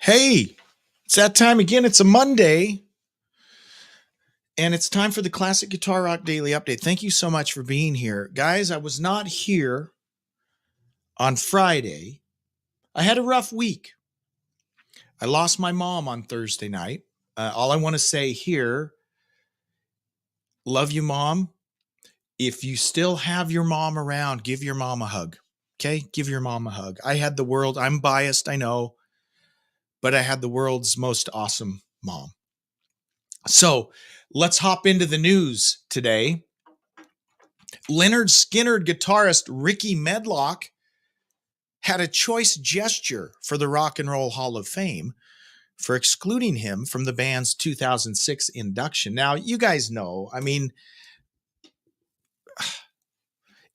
Hey, it's that time again. It's a Monday, and it's time for the Classic Guitar Rock Daily Update. Thank you so much for being here. Guys, I was not here on Friday. I had a rough week. I lost my mom on Thursday night. All I want to say here, love you, Mom. If you still have your mom around, give your mom a hug. Okay? Give your mom a hug. I had the world, I'm biased, I know, but I had the world's most awesome mom. So let's hop into the news today. Lynyrd Skynyrd guitarist Ricky Medlocke had a choice gesture for the Rock and Roll Hall of Fame for excluding him from the band's 2006 induction. Now, you guys know, I mean,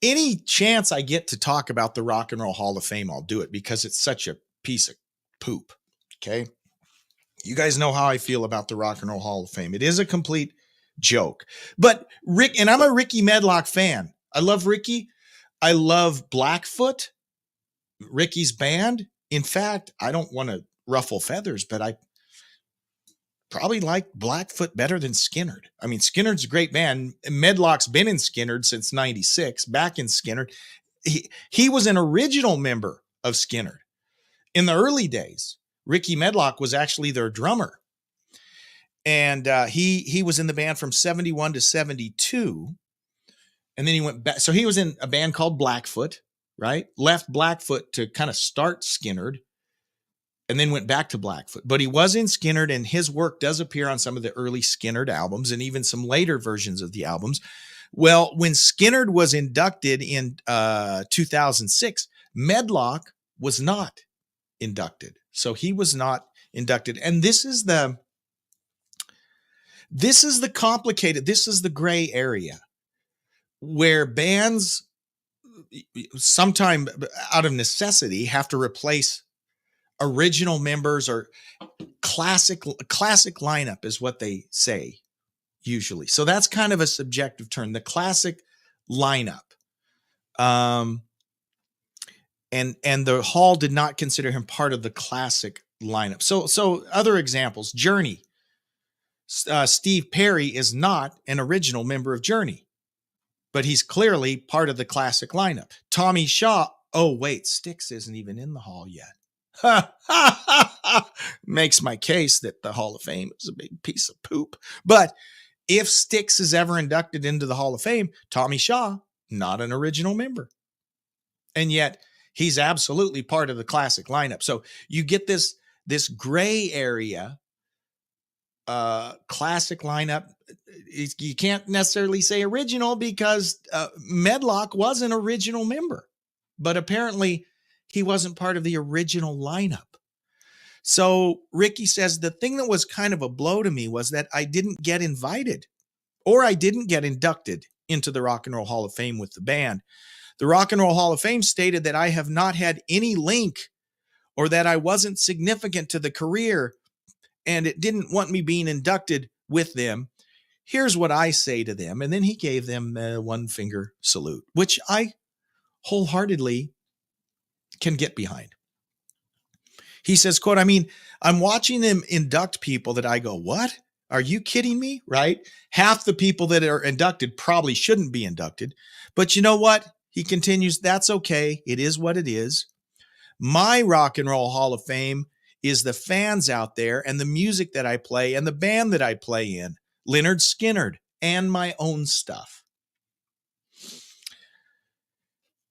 any chance I get to talk about the Rock and Roll Hall of Fame, I'll do it because it's such a piece of poop. Okay. You guys know how I feel about the Rock and Roll Hall of Fame. It is a complete joke. But Rick, and I'm a Ricky Medlocke fan. I love Ricky. I love Blackfoot, Ricky's band. In fact, I don't want to ruffle feathers, but I probably like Blackfoot better than Skynyrd. I mean, Skynyrd's a great band. Medlocke's been in Skynyrd since 96, back in Skynyrd. He was an original member of Skynyrd. In the early days, Ricky Medlocke was actually their drummer. And he was in the band from 71 to 72. And then he went back. So he was in a band called Blackfoot, right? Left Blackfoot to kind of start Skynyrd and then went back to Blackfoot. But he was in Skynyrd, and his work does appear on some of the early Skynyrd albums and even some later versions of the albums. Well, when Skynyrd was inducted in 2006, Medlocke was not inducted. So he was not inducted. And this is the complicated, this is the gray area where bands sometime out of necessity have to replace original members, or classic lineup is what they say usually. So that's kind of a subjective term, the classic lineup. And the Hall did not consider him part of the classic lineup. So other examples, Journey. Steve Perry is not an original member of Journey, but he's clearly part of the classic lineup. Tommy Shaw. Oh, wait, Styx isn't even in the Hall yet. Makes my case that the Hall of Fame is a big piece of poop. But if Styx is ever inducted into the Hall of Fame, Tommy Shaw, not an original member. And yet he's absolutely part of the classic lineup. So you get this gray area, classic lineup. You can't necessarily say original because Medlocke was an original member, but apparently he wasn't part of the original lineup. So Ricky says the thing that was kind of a blow to me was that I didn't get invited, or I didn't get inducted into the Rock and Roll Hall of Fame with the band. The Rock and Roll Hall of Fame stated that I have not had any link, or that I wasn't significant to the career, and it didn't want me being inducted with them. Here's what I say to them. And then he gave them a one finger salute, which I wholeheartedly can get behind. He says, quote, I mean, I'm watching them induct people that I go, what? Are you kidding me? Right? Half the people that are inducted probably shouldn't be inducted. But you know what? He continues, that's okay. It is what it is. My Rock and Roll Hall of Fame is the fans out there and the music that I play and the band that I play in, Lynyrd Skynyrd, and my own stuff.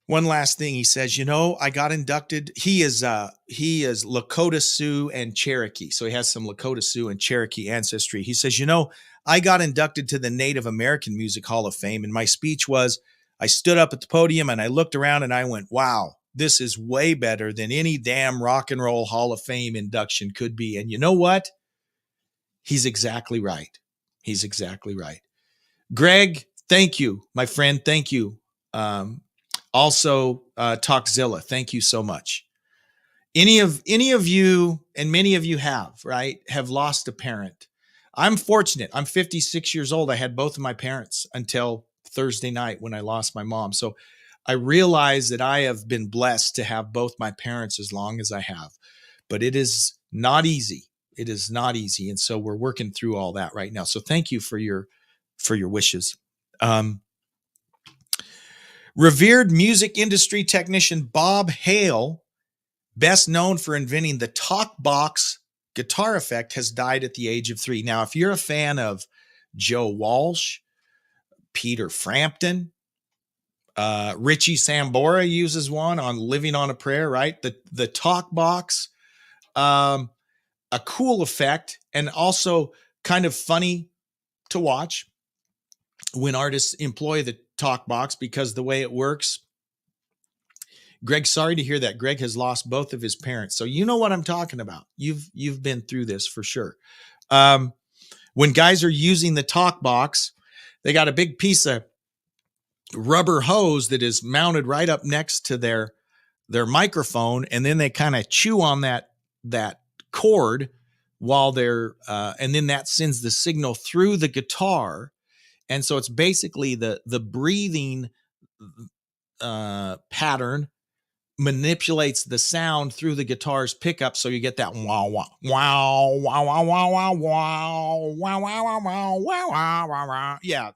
One last thing he says, I got inducted. He is Lakota Sioux and Cherokee. So he has some Lakota Sioux and Cherokee ancestry. He says, I got inducted to the Native American Music Hall of Fame. And my speech was, I stood up at the podium and I looked around and I went, wow, this is way better than any damn Rock and Roll Hall of Fame induction could be. And you know what? He's exactly right. He's exactly right. Greg, thank you, my friend. Thank you. Also, Talkzilla, thank you so much. Any of you, and many of you have lost a parent. I'm fortunate. I'm 56 years old. I had both of my parents until Thursday night when I lost my mom. So I realize that I have been blessed to have both my parents as long as I have. But it is Not easy. It is not easy. And so we're working through all that right now. So thank you for your wishes. Revered music industry technician Bob Hale, best known for inventing the talkbox guitar effect, has died at the age of 3. Now, if you're a fan of Joe Walsh, Peter Frampton, Richie Sambora uses one on Living on a Prayer, right? The talkbox, a cool effect, and also kind of funny to watch when artists employ the talkbox, because the way it works. Greg, sorry to hear that. Greg has lost both of his parents. So you know what I'm talking about. You've been through this for sure. When guys are using the talkbox, they got a big piece of rubber hose that is mounted right up next to their microphone, and then they kind of chew on that cord while they're and then that sends the signal through the guitar. And so it's basically the breathing pattern manipulates the sound through the guitar's pickup, so you get that wow wow wow wow wow wow wow wow wow wow wow wow wow. Yeah,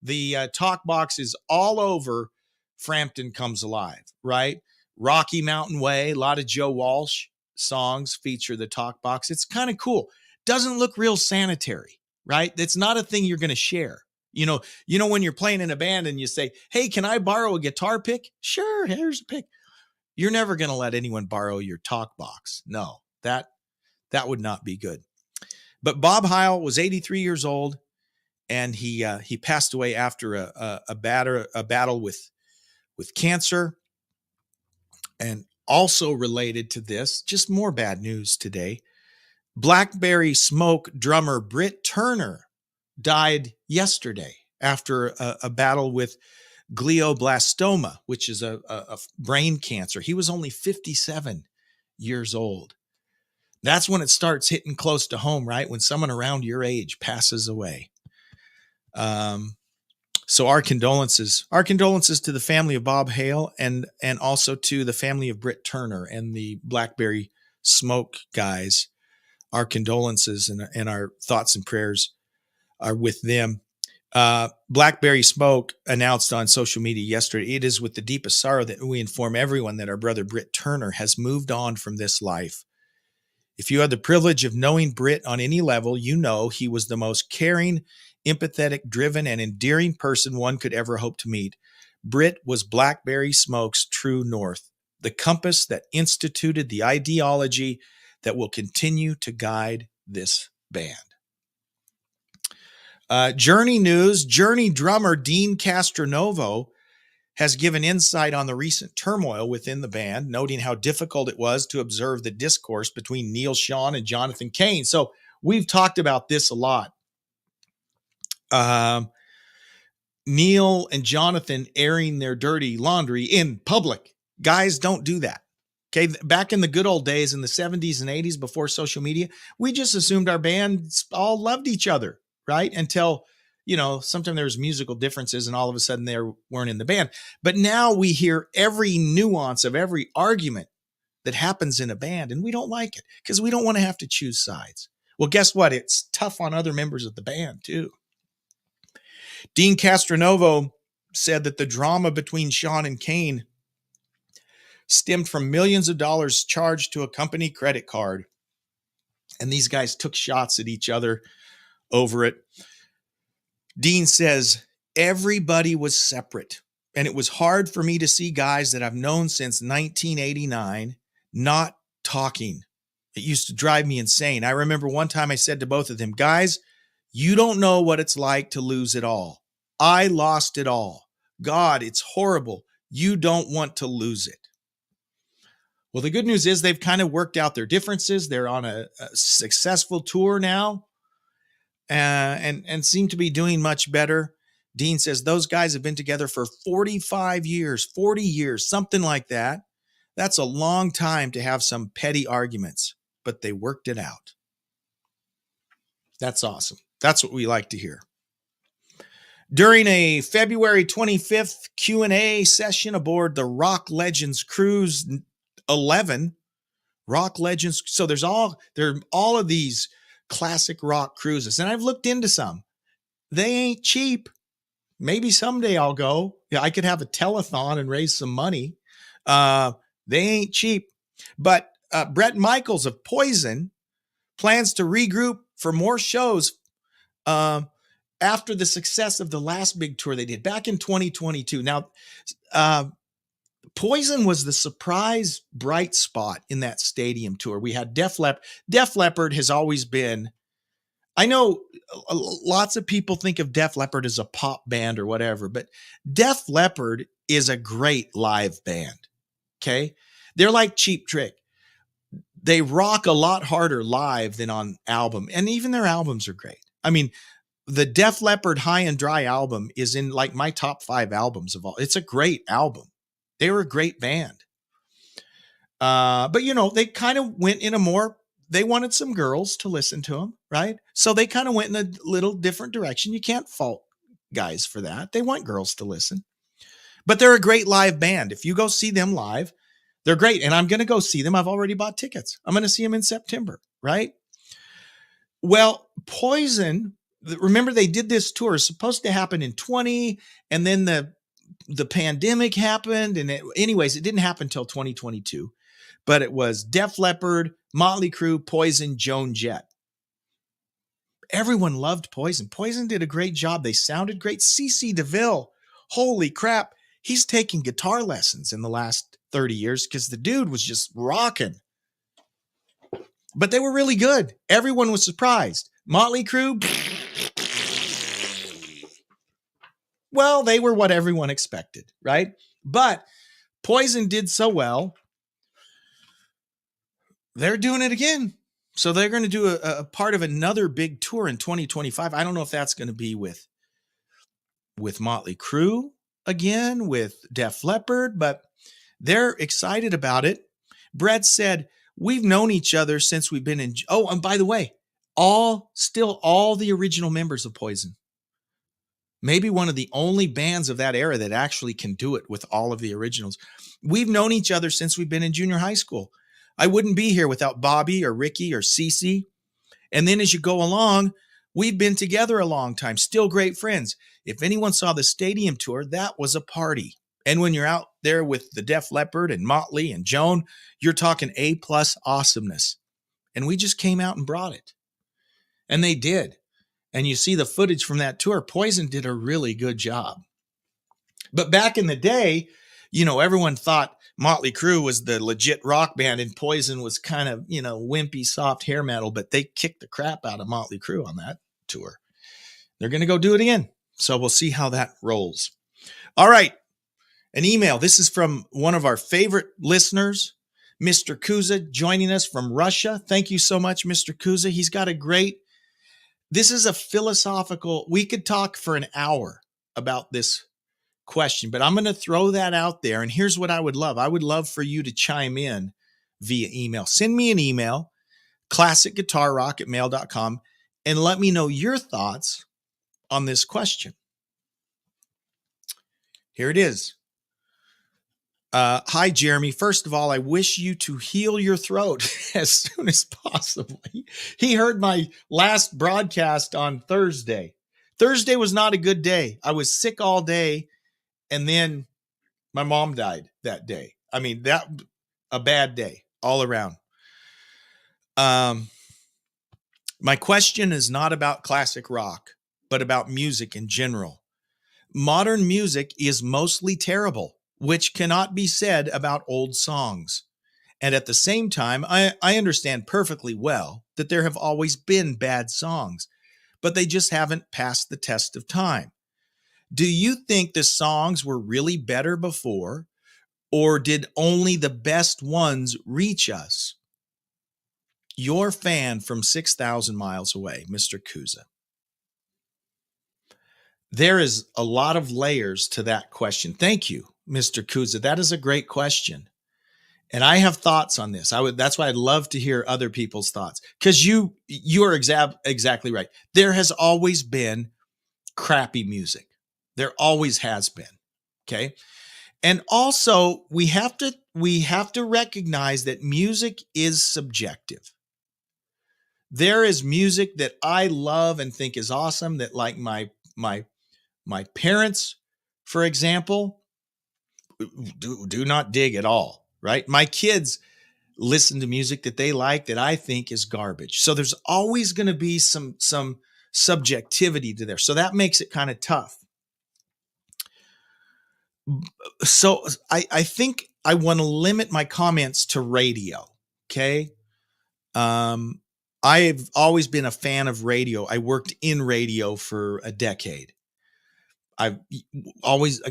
the talk box is all over Frampton Comes Alive, right? Rocky Mountain Way, a lot of Joe Walsh songs feature the talk box. It's kind of cool. Doesn't look real sanitary, right? It's not a thing you're going to share. You know when you're playing in a band and you say, "Hey, can I borrow a guitar pick?" Sure, here's a pick. You're never going to let anyone borrow your talk box. No, that would not be good. But Bob Heil was 83 years old, and he passed away after a battle with cancer. And also related to this, just more bad news today. Blackberry Smoke drummer Britt Turner died yesterday after a battle with glioblastoma, which is a brain cancer. He was only 57 years old. That's when it starts hitting close to home, right? When someone around your age passes away. So our condolences to the family of Bob Hale, and also to the family of Britt Turner and the Blackberry Smoke guys. Our condolences and our thoughts and prayers are with them. Blackberry Smoke announced on social media yesterday, "It is with the deepest sorrow that we inform everyone that our brother Britt Turner has moved on from this life. If you had the privilege of knowing Britt on any level, you know he was the most caring, empathetic, driven, and endearing person one could ever hope to meet. Britt was Blackberry Smoke's true north, the compass that instituted the ideology that will continue to guide this band." Journey news. Journey drummer Dean Castronovo has given insight on the recent turmoil within the band, noting how difficult it was to observe the discourse between Neal Schon and Jonathan Cain. So we've talked about this a lot. Neal and Jonathan airing their dirty laundry in public. Guys, don't do that. Okay, back in the good old days in the 70s and 80s before social media, we just assumed our bands all loved each other, right? Until, sometimes there was musical differences and all of a sudden they weren't in the band. But now we hear every nuance of every argument that happens in a band, and we don't like it because we don't want to have to choose sides. Well, guess what? It's tough on other members of the band too. Dean Castronovo said that the drama between Schon and Cain stemmed from millions of dollars charged to a company credit card. And these guys took shots at each other over it. Dean says, "Everybody was separate, and it was hard for me to see guys that I've known since 1989 not talking. It used to drive me insane. I remember one time I said to both of them, 'Guys, you don't know what it's like to lose it all. I lost it all. God, it's horrible. You don't want to lose it.'" Well, the good news is they've kind of worked out their differences. They're on a successful tour now, and seem to be doing much better. Dean says those guys have been together for 45 years, 40 years, something like that. That's a long time to have some petty arguments, but they worked it out. That's awesome. That's what we like to hear. During a February 25th Q&A session aboard the Rock Legends Cruise 11, Rock Legends. So there are all of these classic rock cruises, and I've looked into some. They ain't cheap. Maybe someday I'll go. Yeah, I could have a telethon and raise some money. They ain't cheap. But Bret Michaels of Poison plans to regroup for more shows after the success of the last big tour they did back in 2022. Now, Poison was the surprise bright spot in that stadium tour. We had Def Leppard. Def Leppard has always been, I know lots of people think of Def Leppard as a pop band or whatever, but Def Leppard is a great live band. Okay. They're like Cheap Trick. They rock a lot harder live than on album. And even their albums are great. I mean, the Def Leppard High and Dry album is in like my top 5 albums of all. It's a great album. They were a great band. But you know, they kind of went in they wanted some girls to listen to them, right? So they kind of went in a little different direction. You can't fault guys for that. They want girls to listen. But they're a great live band. If you go see them live, they're great. And I'm going to go see them. I've already bought tickets. I'm going to see them in September, right? Well, Poison, remember they did this tour. It's supposed to happen in 20, and then the pandemic happened. And anyways, it didn't happen until 2022. But it was Def Leppard, Motley Crue, Poison, Joan Jett. Everyone loved Poison. Poison did a great job. They sounded great. CeCe DeVille, holy crap. He's taking guitar lessons in the last 30 years because the dude was just rocking. But they were really good. Everyone was surprised. Motley Crue, well, they were what everyone expected, right? But Poison did so well, they're doing it again. So they're going to do a part of another big tour in 2025. I don't know if that's going to be with Motley Crue again, with Def Leppard, but they're excited about it. Bret said, we've known each other since we've been in. Oh, and by the way, all the original members of Poison. Maybe one of the only bands of that era that actually can do it with all of the originals. We've known each other since we've been in junior high school. I wouldn't be here without Bobby or Ricky or CeCe. And then as you go along, we've been together a long time, still great friends. If anyone saw the stadium tour, that was a party. And when you're out there with the Def Leppard and Motley and Joan, you're talking A+ awesomeness. And we just came out and brought it. And they did. And you see the footage from that tour. Poison did a really good job. But back in the day, you know, everyone thought Motley Crue was the legit rock band and Poison was kind of, you know, wimpy, soft hair metal, but they kicked the crap out of Motley Crue on that tour. They're going to go do it again. So we'll see how that rolls. All right. An email. This is from one of our favorite listeners, Mr. Kuza, joining us from Russia. Thank you so much, Mr. Kuza. He's got this is a philosophical, we could talk for an hour about this question, but I'm going to throw that out there. And here's what I would love. I would love for you to chime in via email. Send me an email, classicguitarrock@mail.com, and let me know your thoughts on this question. Here it is. Hi, Jeremy. First of all, I wish you to heal your throat as soon as possible. He heard my last broadcast on Thursday. Thursday was not a good day. I was sick all day. And then my mom died that day. I mean, a bad day all around. My question is not about classic rock, but about music in general. Modern music is mostly terrible, which cannot be said about old songs. And at the same time, I understand perfectly well that there have always been bad songs, but they just haven't passed the test of time. Do you think the songs were really better before, or did only the best ones reach us? Your fan from 6,000 miles away, Mr. Kuza. There is a lot of layers to that question. Thank you, Mr. Kuza. That is a great question. And I have thoughts on this. That's why I'd love to hear other people's thoughts, because you are exactly right. There has always been crappy music. There always has been. Okay. And also we have to we have to recognize that music is subjective. There is music that I love and think is awesome that, like, my parents, for example, do not dig at all, right? My kids listen to music that they like that I think is garbage. So there's always going to be some subjectivity to there. So that makes it kind of tough. So I think I want to limit my comments to radio. Okay. I've always been a fan of radio. I worked in radio for a decade. I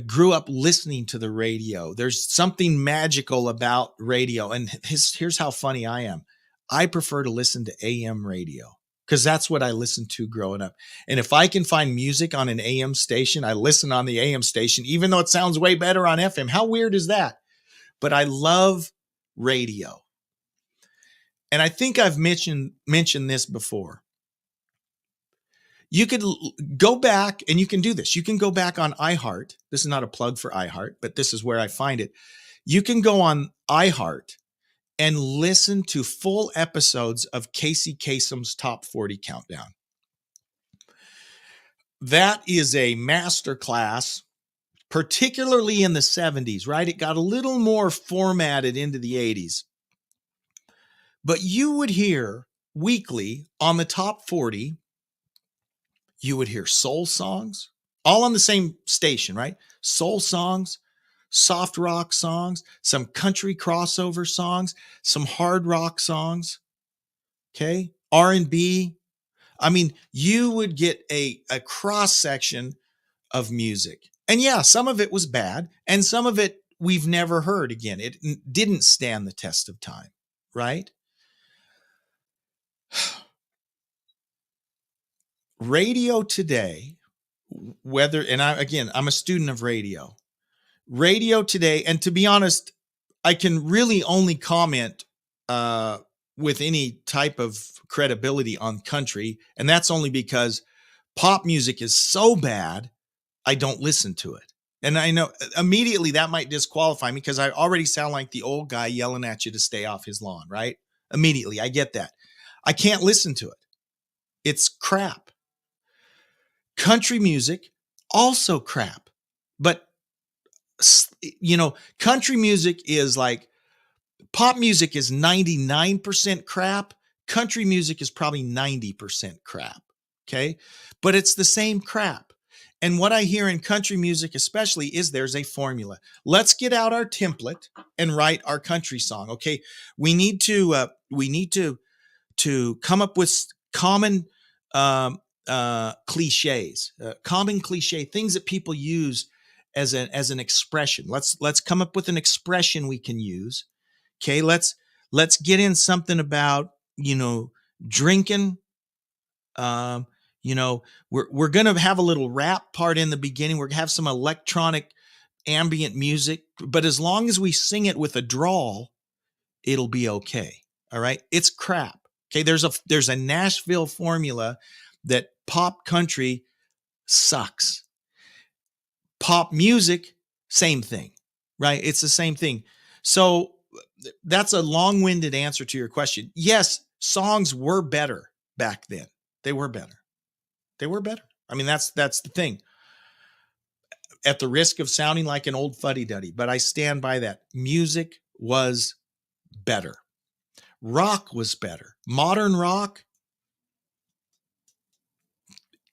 grew up listening to the radio. There's something magical about radio. And here's how funny I am. I prefer to listen to AM radio because that's what I listened to growing up. And if I can find music on an AM station, I listen on the AM station, even though it sounds way better on FM. How weird is that? But I love radio. And I think I've mentioned this before. You could go back, and you can do this. You can go back on iHeart. This is not a plug for iHeart, but this is where I find it. You can go on iHeart and listen to full episodes of Casey Kasem's Top 40 Countdown. That is a masterclass, particularly in the 70s, right? It got a little more formatted into the 80s. But you would hear weekly on the Top 40, you would hear soul songs, all on the same station, right? Soul songs, soft rock songs, some country crossover songs, some hard rock songs, okay? R&B. I mean, you would get a cross section of music. And yeah, some of it was bad, and some of it we've never heard again. It didn't stand the test of time, right? Radio today, I'm a student of radio. Radio today, and to be honest, I can really only comment with any type of credibility on country, and that's only because pop music is so bad, I don't listen to it. And I know immediately that might disqualify me because I already sound like the old guy yelling at you to stay off his lawn, right? Immediately, I get that. I can't listen to it. It's crap. Country music, also crap. But, country music is like, pop music is 99% crap. Country music is probably 90% crap. Okay. But it's the same crap. And what I hear in country music, especially, is there's a formula. Let's get out our template and write our country song. Okay. We need to come up with common, cliches, common cliche things that people use as an expression. Let's come up with an expression we can use. Okay, let's get in something about drinking. We're gonna have a little rap part in the beginning. We're gonna have some electronic ambient music, but as long as we sing it with a drawl, it'll be okay. All right, it's crap. Okay, there's a Nashville formula that pop country sucks. Pop music, same thing, right? It's the same thing. So that's a long-winded answer to your question. Yes, songs were better back then. They were better. I mean, that's the thing. At the risk of sounding like an old fuddy-duddy, but I stand by that. Music was better. Rock was better. Modern rock,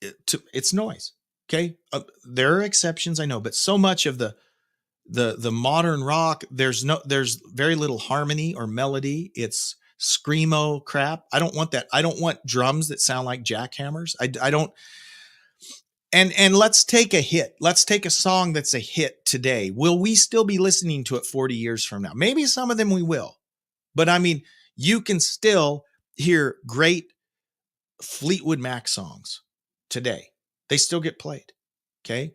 it's noise. Okay. There are exceptions, I know, but so much of the modern rock, there's very little harmony or melody. It's screamo crap. I don't want that. I don't want drums that sound like jackhammers. I don't. And let's take a hit. Let's take a song that's a hit today. Will we still be listening to it 40 years from now? Maybe some of them we will. But I mean, you can still hear great Fleetwood Mac songs today. They still get played. Okay.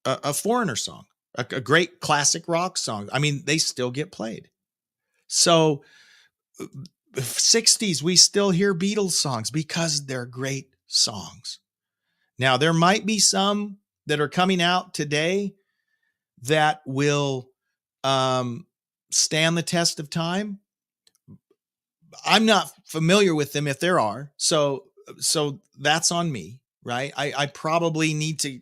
A Foreigner song, a great classic rock song. I mean, they still get played. So 60s, we still hear Beatles songs because they're great songs. Now, there might be some that are coming out today that will stand the test of time? I'm not familiar with them if there are. So that's on me, right? I probably need to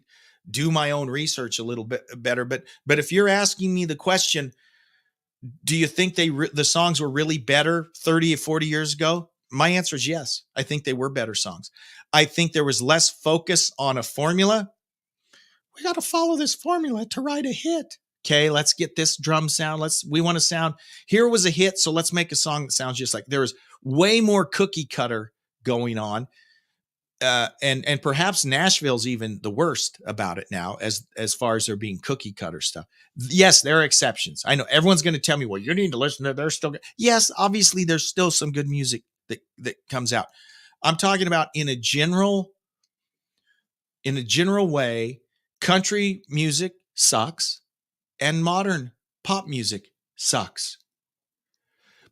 do my own research a little bit better. But if you're asking me the question, do you think the songs were really better 30 or 40 years ago? My answer is yes. I think they were better songs. I think there was less focus on a formula. We got to follow this formula to write a hit. Okay, let's get this drum sound. We want to sound, here was a hit, so let's make a song that sounds just like. There's way more cookie cutter going on. And perhaps Nashville's even the worst about it now, as far as there being cookie cutter stuff. Yes, there are exceptions. I know everyone's going to tell me, well, you need to listen to, there's still good. Yes, obviously there's still some good music that comes out. I'm talking about in a general way, country music sucks and modern pop music sucks.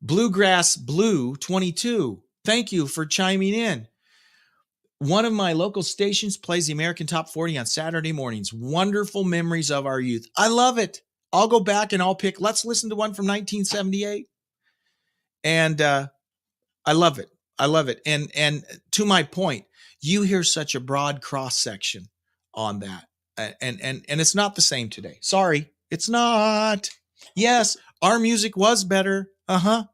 Bluegrass Blue 22, thank you for chiming in. One of my local stations plays the American Top 40 on Saturday mornings. Wonderful memories of our youth. I love it. I'll go back and let's listen to one from 1978. And I love it. I love it. And to my point, you hear such a broad cross section on that. And it's not the same today. Sorry, it's not. Yes, our music was better. That's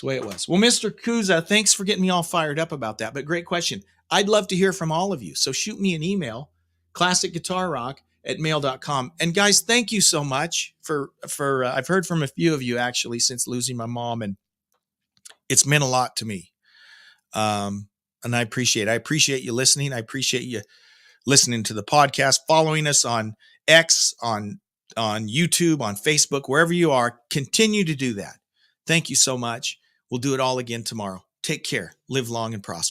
the way it was. Well, Mr. Kuza, thanks for getting me all fired up about that, but great question. I'd love to hear from all of you. So shoot me an email, classicguitarrock@mail.com. And guys, thank you so much for I've heard from a few of you actually since losing my mom, and it's meant a lot to me. And I appreciate you listening. I appreciate you listening to the podcast, following us on X, on YouTube, on Facebook, wherever you are. Continue to do that. Thank you so much. We'll do it all again tomorrow. Take care. Live long and prosper.